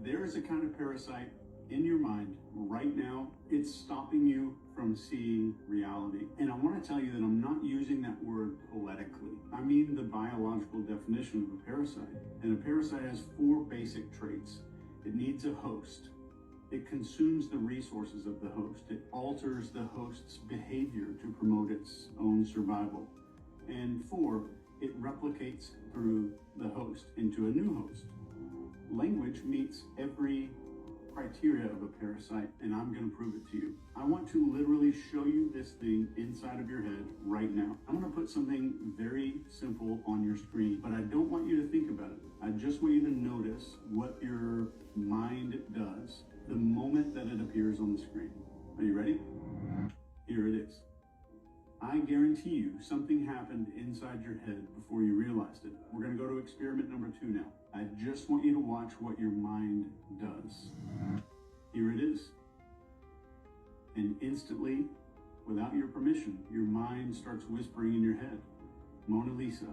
There is a kind of parasite in your mind right now. It's stopping you from seeing reality. And I want to tell you that I'm not using that word poetically. I mean the biological definition of a parasite. And a parasite has 4 basic traits. It needs a host. It consumes the resources of the host. It alters the host's behavior to promote its own survival. And 4, it replicates through the host into a new host. Language meets every criteria of a parasite, and I'm going to prove it to you. I want to literally show you this thing inside of your head right now. I'm going to put something very simple on your screen, but I don't want you to think about it. I just want you to notice what your mind does the moment that it appears on the screen. Are you ready? Here it is. I guarantee you something happened inside your head before you realized it. We're going to go to experiment number 2 now. I just want you to watch what your mind does. Here it is. And instantly, without your permission, your mind starts whispering in your head. Mona Lisa,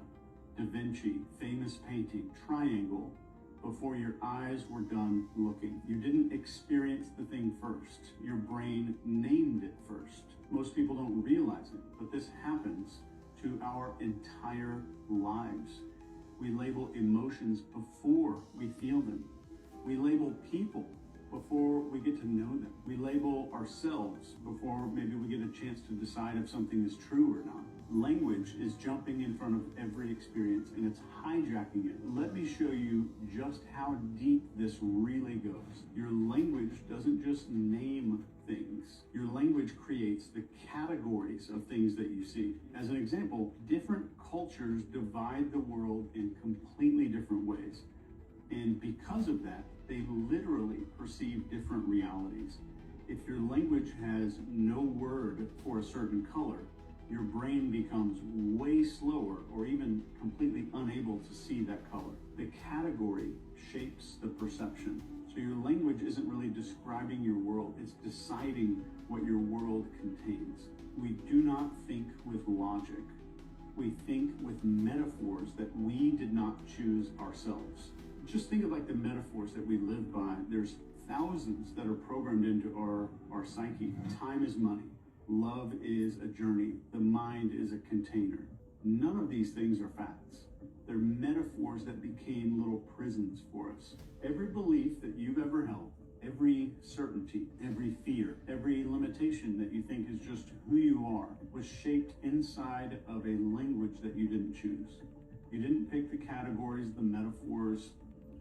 Da Vinci, famous painting, triangle, before your eyes were done looking. You didn't experience the thing first. Your brain named it first. Most people don't realize it, but this happens to our entire lives. We label emotions before we feel them. We label people before we get to know them. We label ourselves before maybe we get a chance to decide if something is true or not. Language is jumping in front of every experience and it's hijacking it. Let me show you just how deep this really goes. Your language doesn't just name things. Your language creates the categories of things that you see. As an example, different cultures divide the world in completely different ways. And because of that, they literally perceive different realities. If your language has no word for a certain color, your brain becomes way slower or even completely unable to see that color. The category shapes the perception. So your language isn't really describing your world, it's deciding what your world contains. We do not think with logic. We think with metaphors that we did not choose ourselves. Just think of like the metaphors that we live by. There's thousands that are programmed into our psyche. Time is money. Love is a journey. The mind is a container. None of these things are facts. They're metaphors that became little prisons for us. Every belief that you've ever held, every certainty, every fear, every limitation that you think is just who you are, was shaped inside of a language that you didn't choose. You didn't pick the categories, the metaphors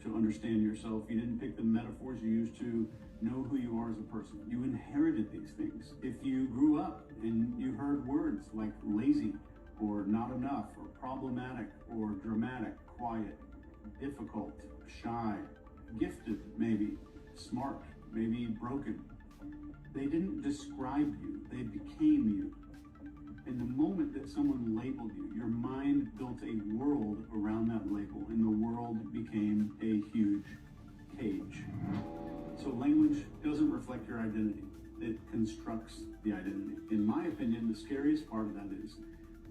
to understand yourself. You didn't pick the metaphors you used to know who you are as a person. You inherited these things. If you grew up and you heard words like lazy or not enough or problematic or dramatic, quiet, difficult, shy, gifted maybe, smart, maybe broken, they didn't describe you, they became you. And the moment that someone labeled you, your mind built a world around that label, and the world became a huge cage. So language doesn't reflect your identity. It constructs the identity. In my opinion, the scariest part of that is,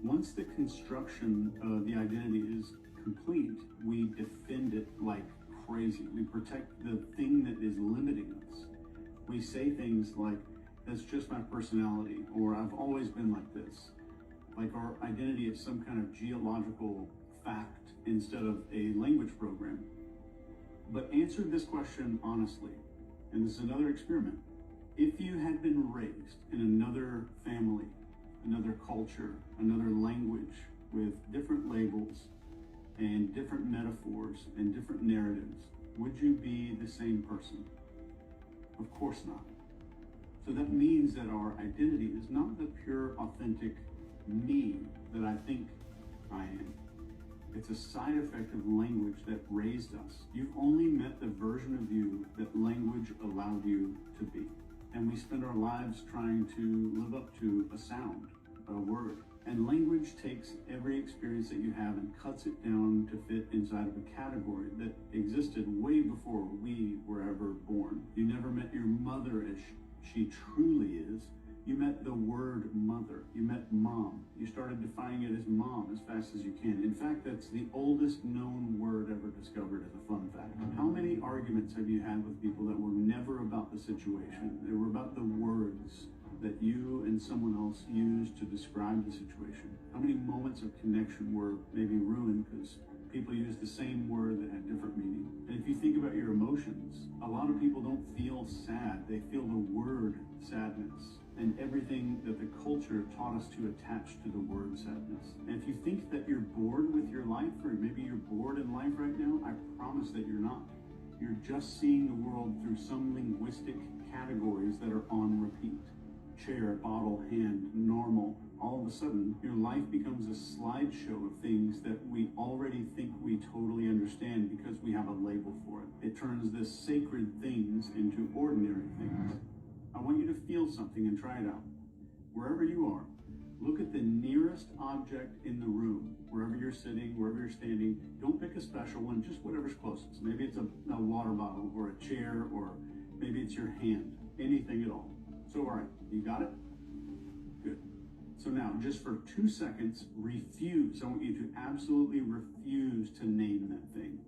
once the construction of the identity is complete, we defend it like crazy. We protect the thing that is limiting us. We say things like, that's just my personality, or I've always been like this. Like our identity is some kind of geological fact instead of a language program. But answer this question honestly, and this is another experiment. If you had been raised in another family, another culture, another language with different labels and different metaphors and different narratives, would you be the same person? Of course not. So that means that our identity is not the pure, authentic me that I think I am. It's a side effect of language that raised us. You've only met the version of you that language allowed you to be. And we spend our lives trying to live up to a sound, a word. And language takes every experience that you have and cuts it down to fit inside of a category that existed way before we were ever born. You never met your mother as she truly is. You met the word mother. You met mom. You started defining it as mom as fast fast as you can. In fact, that's the oldest known word ever discovered as a fun fact. How many arguments have you had with people that were never about the situation? They were about the words that you and someone else used to describe the situation. How many moments of connection were maybe ruined because people use the same word that had different meaning? And if you think about your emotions, a lot of people don't feel sad. They feel the word sadness and everything that the culture taught us to attach to the word sadness. And if you think that you're bored with your life, or maybe you're bored in life right now, I promise that you're not. You're just seeing the world through some linguistic categories that are on repeat. Chair, bottle, hand, normal. All of a sudden, your life becomes a slideshow of things that we already think we totally understand because we have a label for it. It turns this sacred things into ordinary things. I want you to feel something and try it out. Wherever you are, look at the nearest object in the room. Wherever you're sitting, wherever you're standing, don't pick a special one, just whatever's closest. Maybe it's a water bottle or a chair, or maybe it's your hand, anything at all. So, all right, you got it? Good. So now, just for 2 seconds, refuse. I want you to absolutely refuse to name that thing.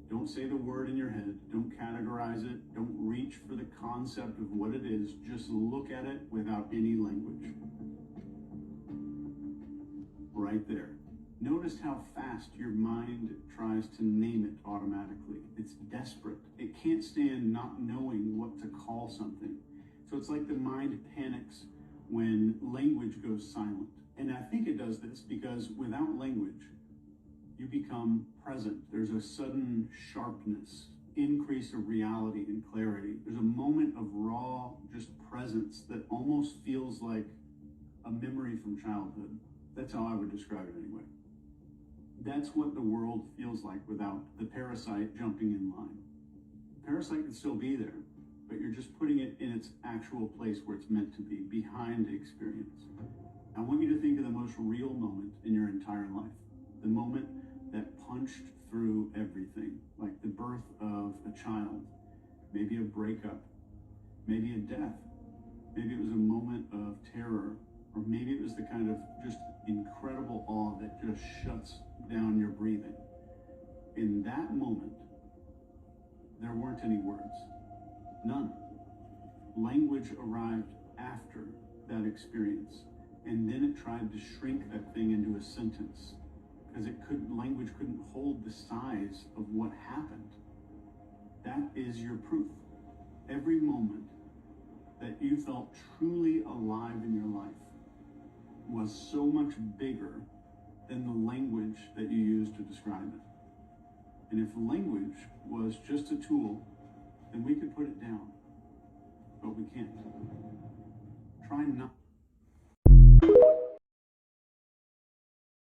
Don't say the word in your head. Don't categorize it. Don't reach for the concept of what it is. Just look at it without any language. Right there. Notice how fast your mind tries to name it automatically. It's desperate. It can't stand not knowing what to call something. So it's like the mind panics when language goes silent. And I think it does this because without language, you become present. There's a sudden sharpness, increase of reality and clarity. There's a moment of raw, just presence that almost feels like a memory from childhood. That's how I would describe it anyway. That's what the world feels like without the parasite jumping in line. The parasite can still be there, but you're just putting it in its actual place where it's meant to be, behind the experience. I want you to think of the most real moment in your entire life. The moment that punched through everything, like the birth of a child, maybe a breakup, maybe a death. Maybe it was a moment of terror, or maybe it was the kind of just incredible awe that just shuts down your breathing. In that moment, there weren't any words. None. Language arrived after that experience, and then it tried to shrink that thing into a sentence because language couldn't hold the size of what happened. That is your proof. Every moment that you felt truly alive in your life was so much bigger than the language that you used to describe it. And if language was just a tool, then we could put it down, but we can't. Try not